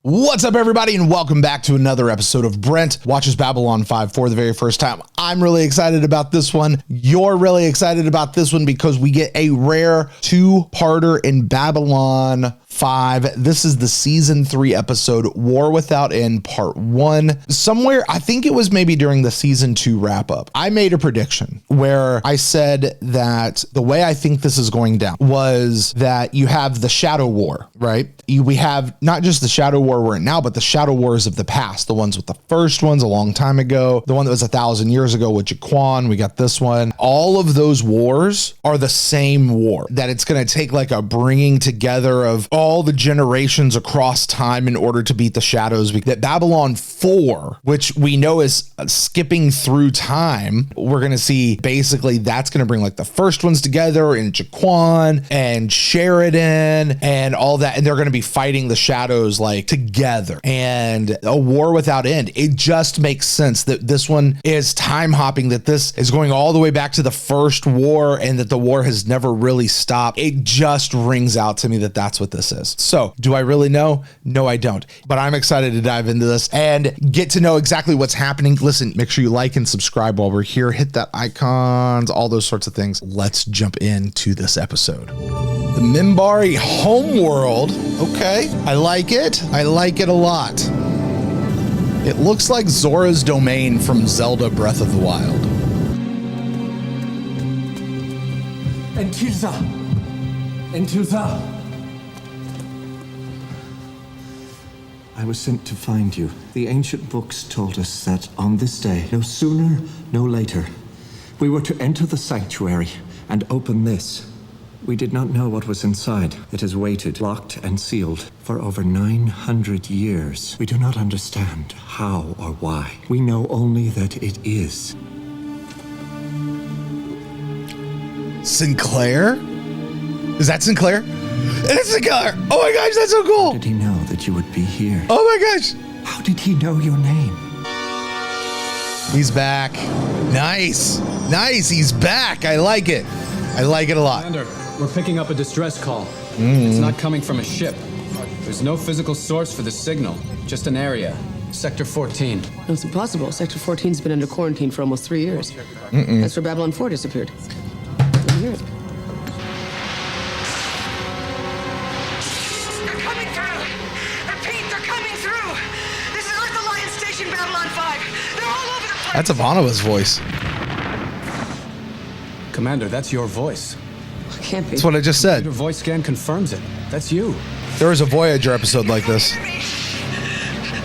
What's up, everybody, and welcome back to another episode of Brent Watches Babylon 5 for the very first time. I'm really excited about this one. You're really excited about this one because we get a rare two-parter in Babylon 5. This is the season 3 episode, War Without End, part 1. Somewhere, I think it was maybe during the season 2 wrap-up, I made a prediction where I said that the way I think this is going down was that you have the Shadow War, right? We have not just the Shadow War we're in now, but the Shadow Wars of the past, the ones with the first ones a long time ago, the one that was 1,000 years ago with Jaquan, we got this one. All of those wars are the same war, that it's going to take like a bringing together of all the generations across time in order to beat the shadows. That Babylon 4, which we know is skipping through time, we're going to see basically that's going to bring like the first ones together in Jaquan and Sheridan and all that. And they're going to be fighting the shadows like together, and a war without end. It just makes sense that this one is time hopping, that this is going all the way back to the first war and that the war has never really stopped. It just rings out to me that that's what this is. So do I really know? No, I don't, but I'm excited to dive into this and get to know exactly what's happening. Listen, make sure you like and subscribe while we're here. Hit that icons, all those sorts of things. Let's jump into this episode. The Minbari homeworld. Okay, I like it. I like it a lot. It looks like Zora's domain from Zelda Breath of the Wild. Entilza! I was sent to find you. The ancient books told us that on this day, no sooner, no later, we were to enter the sanctuary and open this. We did not know what was inside. It has waited, locked and sealed, for over 900 years. We do not understand how or why. We know only that it is. Sinclair? Is that Sinclair? It is Sinclair! Oh my gosh, that's so cool! How did he know that you would be here? Oh my gosh! How did he know your name? He's back. Nice. Nice, he's back. I like it. I like it a lot. Commander, we're picking up a distress call. It's not coming from a ship. There's no physical source for the signal, just an area. Sector 14. No, it's impossible. Sector 14's been under quarantine for almost 3 years. That's where Babylon 4 disappeared. They're coming through! Repeat, they're coming through! This is Earth Alliance Station Babylon 5. They're all over the place! That's Ivanova's voice. Commander, that's your voice. Can't be. That's what I just said. Your voice scan confirms it. That's you. There was a Voyager episode like this. They're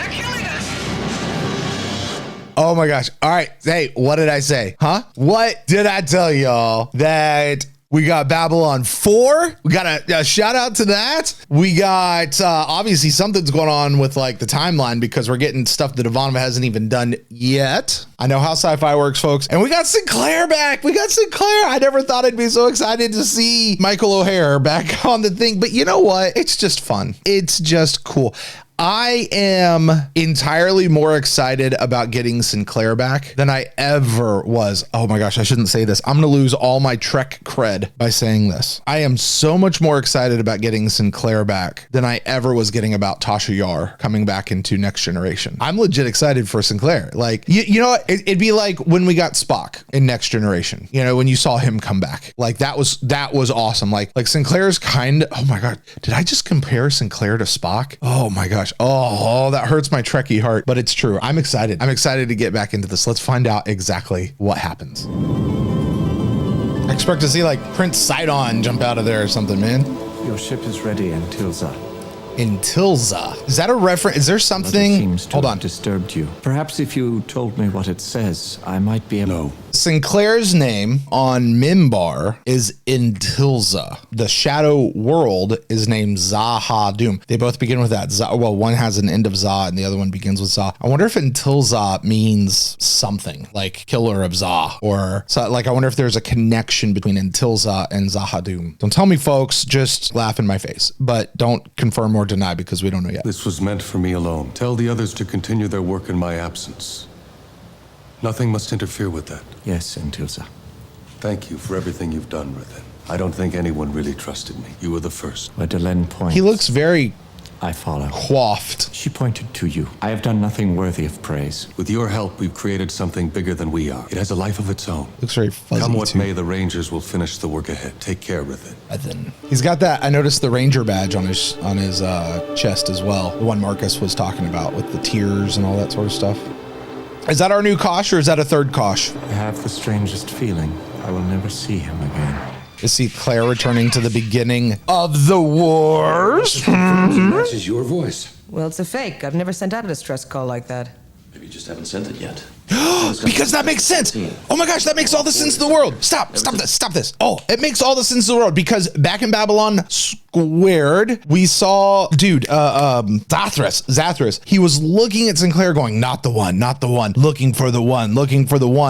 killing us! Oh my gosh. All right. Hey, what did I say? Huh? What did I tell y'all? That we got Babylon 4. We got a shout out to that. We got obviously something's going on with like the timeline because we're getting stuff that Ivanova hasn't even done yet. I know how sci-fi works, folks. And we got Sinclair back. We got Sinclair. I never thought I'd be so excited to see Michael O'Hare back on the thing. But you know what? It's just fun. It's just cool. I am entirely more excited about getting Sinclair back than I ever was. Oh my gosh, I shouldn't say this. I'm going to lose all my Trek cred by saying this. I am so much more excited about getting Sinclair back than I ever was getting about Tasha Yar coming back into Next Generation. I'm legit excited for Sinclair. Like, you know what? It'd be like when we got Spock in Next Generation, you know, when you saw him come back. Like that was awesome. Like Sinclair's kind of, oh my God, did I just compare Sinclair to Spock? Oh my gosh. Oh, that hurts my Trekkie heart, but it's true. I'm excited. I'm excited to get back into this. Let's find out exactly what happens. I expect to see like Prince Sidon jump out of there or something, man. Your ship is ready, Entilza. Entilza. Is that a reference? Is there something? Hold on. Disturbed you. Perhaps if you told me what it says, I might be able. No. Sinclair's name on Minbar is Entilza. The Shadow World is named Zahadum. They both begin with that. Well, one has an end of Za and the other one begins with Za. I wonder if Entilza means something like killer of Za, or so, like I wonder if there's a connection between Entilza and Zahadum. Don't tell me, folks. Just laugh in my face, but don't confirm or deny because we don't know yet. This was meant for me alone. Tell the others to continue their work in my absence. Nothing must interfere with that. Yes, Entilza. Thank you for everything you've done, Rathan. I don't think anyone really trusted me. You were the first. Where Delenn points. He looks very I follow. Quaffed. She pointed to you. I have done nothing worthy of praise. With your help, we've created something bigger than we are. It has a life of its own. Looks very fuzzy. Come what too. may, the Rangers will finish the work ahead. Take care with it. And then he's got that. I noticed the Ranger badge on his chest as well. The one Marcus was talking about with the tears and all that sort of stuff. Is that our new Kosh or is that a third Kosh? I have the strangest feeling. I will never see him again. Is Sinclair returning to the beginning of the wars? Matches your voice. Well, it's a fake. I've never sent out a distress call like that. Maybe you just haven't sent it yet. Because that makes sense. Oh my gosh, that makes all the sense in the world. Stop this. Oh, it makes all the sense in the world because back in Babylon Squared, we saw, Zathras'ed. He was looking at Sinclair going, not the one, looking for the one.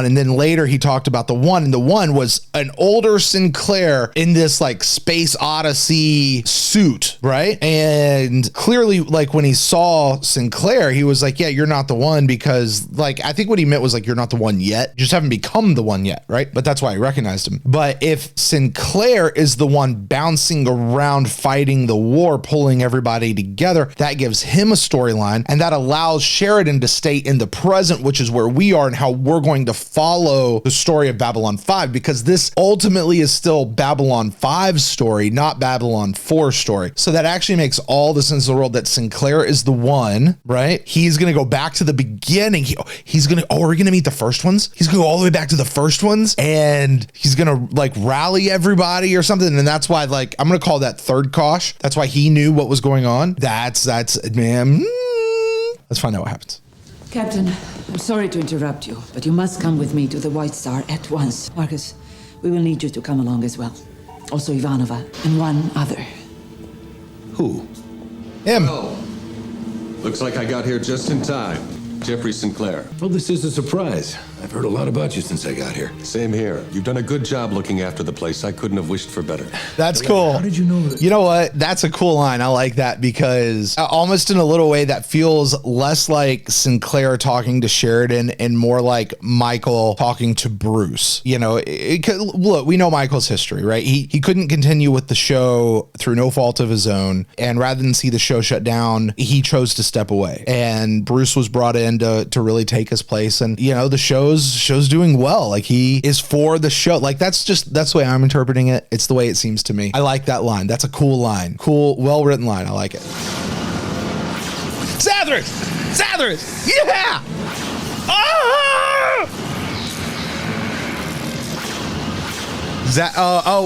And then later he talked about the one, and the one was an older Sinclair in this like Space Odyssey suit, right? And clearly, like when he saw Sinclair, he was like, yeah, you're not the one, because like, I think what he meant was like, you're not the one yet. You just haven't become the one yet, right? But that's why I recognized him. But if Sinclair is the one bouncing around fighting the war, pulling everybody together, that gives him a storyline, and that allows Sheridan to stay in the present, which is where we are and how we're going to follow the story of Babylon 5, because this ultimately is still Babylon 5's story, not Babylon 4's story. So that actually makes all the sense in the world that Sinclair is the one, right? He's going to go back to the beginning. Are we going to meet the first ones? He's going to go all the way back to the first ones, and he's going to like rally everybody or something. And that's why, like, I'm going to call that third Kosh. That's why he knew what was going on. That's man. Let's find out what happens. Captain, I'm sorry to interrupt you, but you must come with me to the White Star at once. Marcus, we will need you to come along as well. Also Ivanova and one other. Who? Him. Oh, looks like I got here just in time. Jeffrey Sinclair. Well, this is a surprise. I've heard a lot about you since I got here. Same here. You've done a good job looking after the place. I couldn't have wished for better. That's cool. How did you know that? You know what? That's a cool line. I like that because almost in a little way that feels less like Sinclair talking to Sheridan and more like Michael talking to Bruce. You know, look, we know Michael's history, right? He couldn't continue with the show through no fault of his own. And rather than see the show shut down, he chose to step away. And Bruce was brought in to really take his place. And, you know, the show's doing well. Like, he is for the show. Like, that's the way I'm interpreting it. It's the way it seems to me. I like that line. That's a cool line. Cool, well-written line. I like it. Zathras'ed! Yeah! Ah!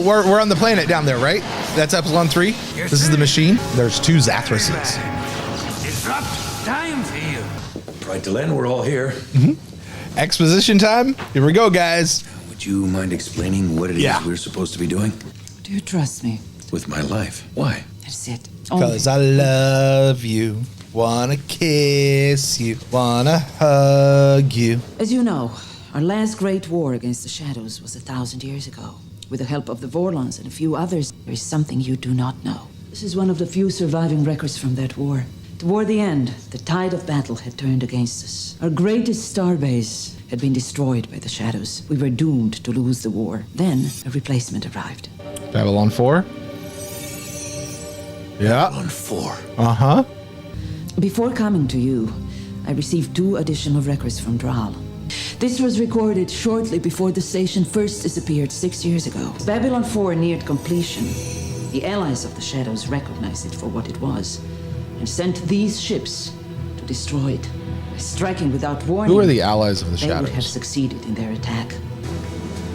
We're on the planet down there, right? That's Epsilon 3? This is the machine? There's two Zathras'eds. Disrupt time for you. Right, Delenn, we're all here. Exposition time? Here we go, guys. Would you mind explaining what it is we're supposed to be doing? Do you trust me? With my life. Why? That's it. Because I love you, wanna kiss you, wanna hug you. As you know, our last great war against the Shadows was 1,000 years ago. With the help of the Vorlons and a few others, there is something you do not know. This is one of the few surviving records from that war. Toward the end, the tide of battle had turned against us. Our greatest starbase had been destroyed by the Shadows. We were doomed to lose the war. Then, a replacement arrived. Babylon 4? Yeah. Babylon 4. Uh-huh. Before coming to you, I received 2 additional records from Dral. This was recorded shortly before the station first disappeared 6 years ago. Babylon 4 neared completion. The allies of the Shadows recognized it for what it was, and sent these ships to destroy it. By striking without warning, Who are the allies of the they would have Shadows? succeeded in their attack.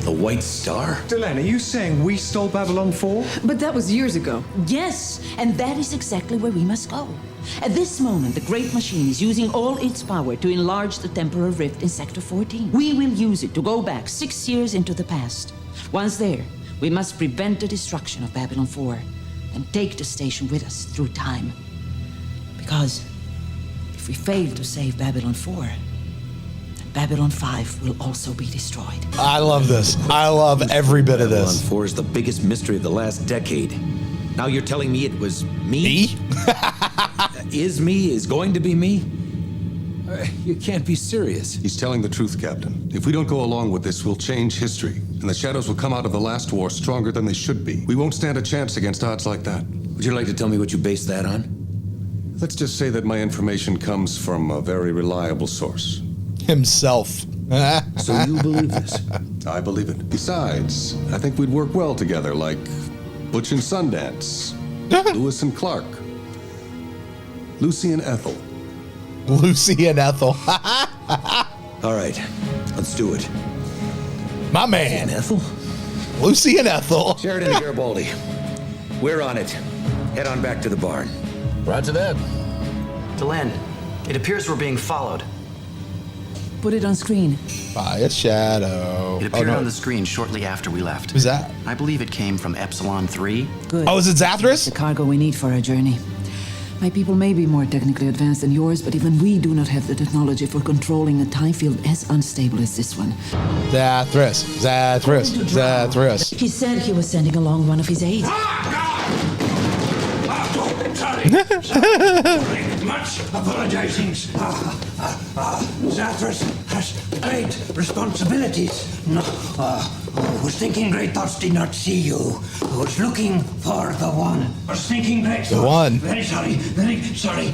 The White Star? Delenn, are you saying we stole Babylon 4? But that was years ago. Yes, and that is exactly where we must go. At this moment, the Great Machine is using all its power to enlarge the temporal rift in Sector 14. We will use it to go back 6 years into the past. Once there, we must prevent the destruction of Babylon 4 and take the station with us through time. Because if we fail to save Babylon 4, then Babylon 5 will also be destroyed. I love this. I love every bit of Babylon this. 4 is the biggest mystery of the last decade. Now you're telling me it was me? Me? Is going to be me? You can't be serious. He's telling the truth, Captain. If we don't go along with this, we'll change history. And the Shadows will come out of the last war stronger than they should be. We won't stand a chance against odds like that. Would you like to tell me what you base that on? Let's just say that my information comes from a very reliable source. Himself. So you believe this? I believe it. Besides, I think we'd work well together, like Butch and Sundance, Lewis and Clark, Lucy and Ethel. Lucy and Ethel. All right, let's do it. My man. And Ethel? Lucy and Ethel. Sheridan and Garibaldi. We're on it. Head on back to the barn. Roger that. Delenn, it appears we're being followed. Put it on screen. By a shadow. It appeared on the screen shortly after we left. Who's that? I believe it came from Epsilon 3. Good. Oh, is it Zathras'ed? The cargo we need for our journey. My people may be more technically advanced than yours, but even we do not have the technology for controlling a time field as unstable as this one. Zathras'ed. Zathras'ed. Zathras'ed. He said he was sending along one of his aides. Sorry. Much apologizing. Zathras'ed has great responsibilities. No, was thinking great thoughts, did not see you. Was looking for the one. Was thinking great thoughts. The one. Very sorry, very sorry.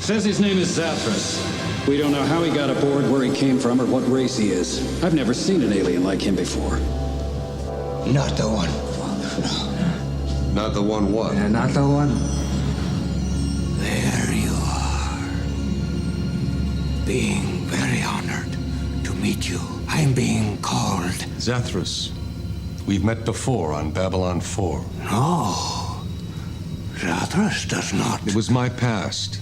Says his name is Zathras'ed. We don't know how he got aboard, where he came from, or what race he is. I've never seen an alien like him before. Not the one. Not the one what? Not the one. There you are. Being very honored to meet you. I'm being called. Zathras'ed. We've met before on Babylon 4. No. Zathras'ed does not. It was my past.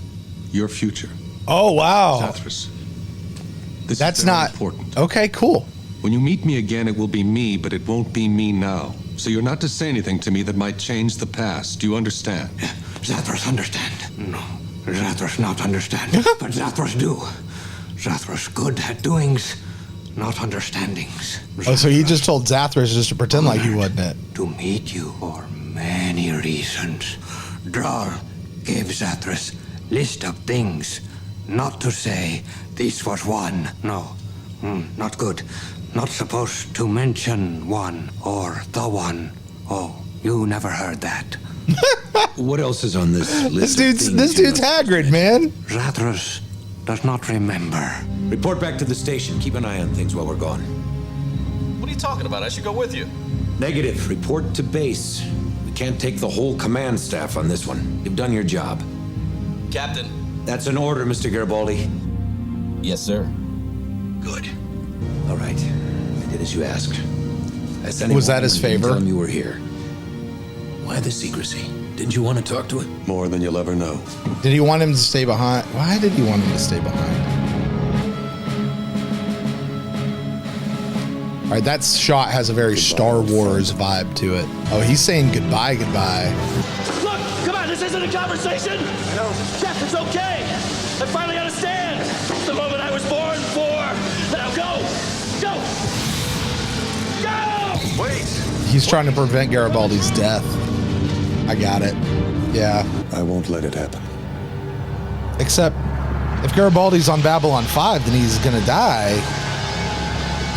Your future. Oh, wow. Zathras'ed. This That's is very not important. Okay, cool. When you meet me again, it will be me, but it won't be me now. So you're not to say anything to me that might change the past. Do you understand? Zathras'ed understand. No. Zathras'ed not understand. But Zathras'ed do. Zathras'ed good at doings, not understandings. Oh, so he just told Zathras'ed just to pretend like he wasn't it. To meet you for many reasons. Drar gave Zathras'ed list of things not to say this was one. No. Not good. Not supposed to mention one or the one. Oh, you never heard that. What else is on this list? This dude's Hagrid, man. Zathras'ed does not remember. Report back to the station. Keep an eye on things while we're gone. What are you talking about? I should go with you. Negative. Report to base. We can't take the whole command staff on this one. You've done your job. Captain. That's an order, Mr. Garibaldi. Yes, sir. Good. All right. I did as you asked. I sent Was that his favor? Tell him you were here. Why the secrecy? Didn't you want to talk to him? More than you'll ever know. Did he want him to stay behind? Why did he want him to stay behind? All right, that shot has a very Star Wars vibe to it. Oh, he's saying goodbye, goodbye. Look, come on, this isn't a conversation. No. Jeff, it's okay. I finally understand. The moment I was born for. Now go. Go. Go! Wait! He's trying to prevent Garibaldi's death. I got it. Yeah. I won't let it happen. Except, if Garibaldi's on Babylon 5, then he's gonna die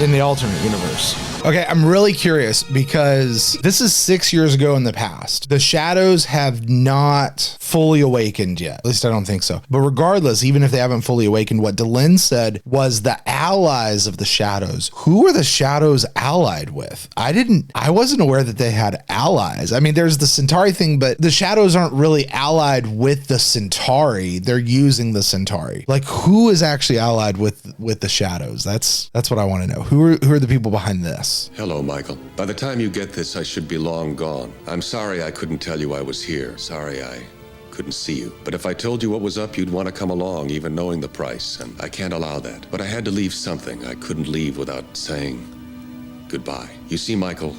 in the alternate universe. Okay, I'm really curious because this is 6 years ago in the past. The shadows have not fully awakened yet. At least I don't think so. But regardless, even if they haven't fully awakened, what Delenn said was the allies of the shadows. Who are the shadows allied with? I wasn't aware that they had allies. I mean, there's the Centauri thing, but the shadows aren't really allied with the Centauri. They're using the Centauri. Like, who is actually allied with the shadows? That's what I want to know. Who are the people behind this? Hello, Michael. By the time you get this, I should be long gone. I'm sorry I couldn't tell you I was here. Sorry I couldn't see you. But if I told you what was up, you'd want to come along, even knowing the price, and I can't allow that. But I had to leave something. I couldn't leave without saying goodbye. You see, Michael,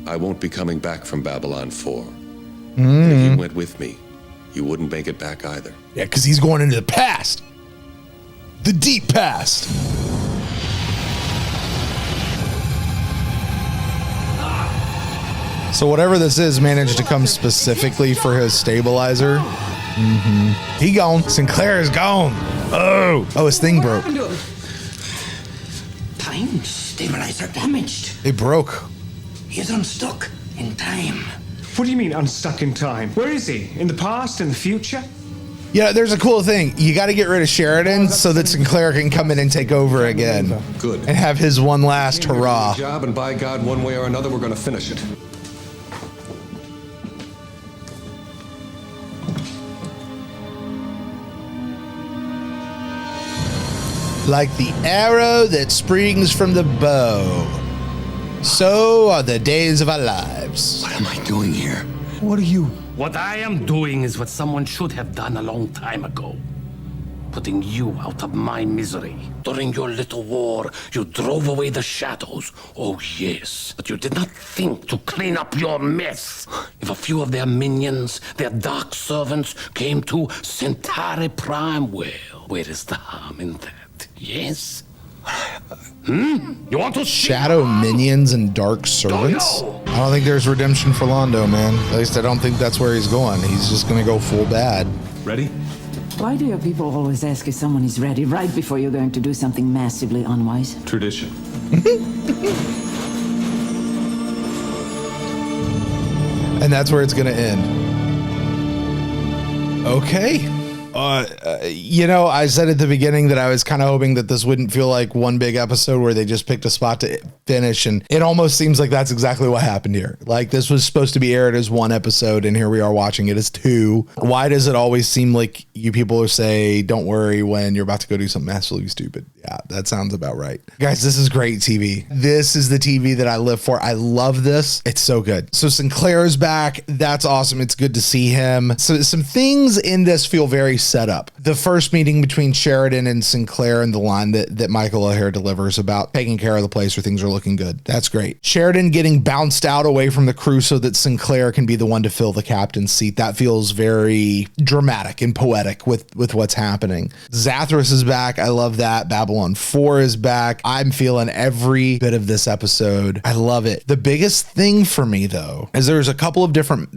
I won't be coming back from Babylon 4. And if you went with me, you wouldn't make it back either. Yeah, because he's going into the past. The deep past. So whatever this is managed to come specifically for his stabilizer. He gone. Sinclair is gone. Oh, his thing broke. Time stabilizer damaged. It broke. He is unstuck in time. What do you mean unstuck in time? Where is he? In the past? In the future? Yeah, there's a cool thing. You got to get rid of Sheridan so that Sinclair can come in and take over again. Good. And have his one last hurrah. Job, and by God, one way or another, we're going to finish it. Like the arrow that springs from the bow, so are the days of our lives. What am I doing here? What are you? What I am doing is what someone should have done a long time ago. Putting you out of my misery. During your little war, you drove away the shadows. Oh, yes. But you did not think to clean up your mess. If a few of their minions, their dark servants, came to Centauri Prime, well, where is the harm in that? Yes? You want to shadow minions and dark servants? I don't think there's redemption for Londo, man. At least I don't think that's where he's going. He's just gonna go full bad. Ready? Why do your people always ask if someone is ready right before you're going to do something massively unwise? Tradition. And that's where it's gonna end. Okay. You know, I said at the beginning that I was kind of hoping that this wouldn't feel like one big episode where they just picked a spot to finish. And it almost seems like that's exactly what happened here. Like this was supposed to be aired as one episode and here we are watching it as two. Why does it always seem like you people say, don't worry when you're about to go do something absolutely stupid? Yeah, that sounds about right. Guys, this is great TV. This is the TV that I live for. I love this. It's so good. So Sinclair is back. That's awesome. It's good to see him. So some things in this feel very set up. The first meeting between Sheridan and Sinclair and the line that Michael O'Hare delivers about taking care of the place where things are looking good. That's great. Sheridan getting bounced out away from the crew so that Sinclair can be the one to fill the captain's seat. That feels very dramatic and poetic with what's happening. Zathras'ed is back. I love that. Babylon 4 is back. I'm feeling every bit of this episode. I love it. The biggest thing for me though, is there's a couple of different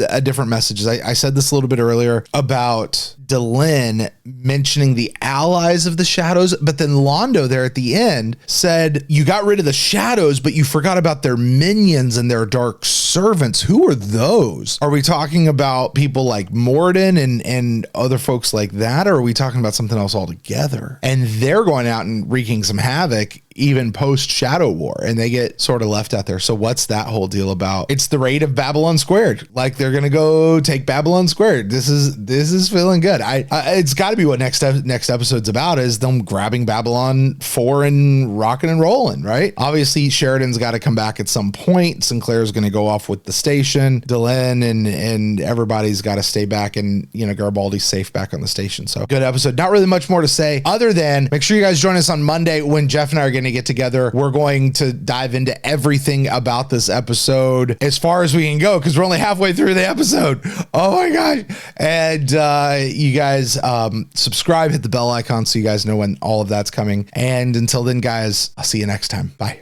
messages. I said this a little bit earlier about Delenn mentioning the allies of the shadows, but then Londo there at the end said, you got rid of the shadows, but you forgot about their minions and their dark servants. Who are those? Are we talking about people like Morden and other folks like that? Or are we talking about something else altogether? And they're going out and wreaking some havoc even post Shadow War, and they get sort of left out there. So what's that whole deal about? It's the raid of Babylon Squared. Like they're gonna go take Babylon Squared. This is feeling good. It's got to be what next episode's about, is them grabbing Babylon 4 and rocking and rolling, right? Obviously Sheridan's got to come back at some point. Sinclair's gonna go off with the station. Delenn and everybody's got to stay back, and Garibaldi's safe back on the station. So good episode. Not really much more to say other than make sure you guys join us on Monday when Jeff and I are going to get together. We're going to dive into everything about this episode as far as we can go, because we're only halfway through the episode. Oh my gosh. And you guys subscribe, hit the bell icon so you guys know when all of that's coming. And until then, guys, I'll see you next time. Bye.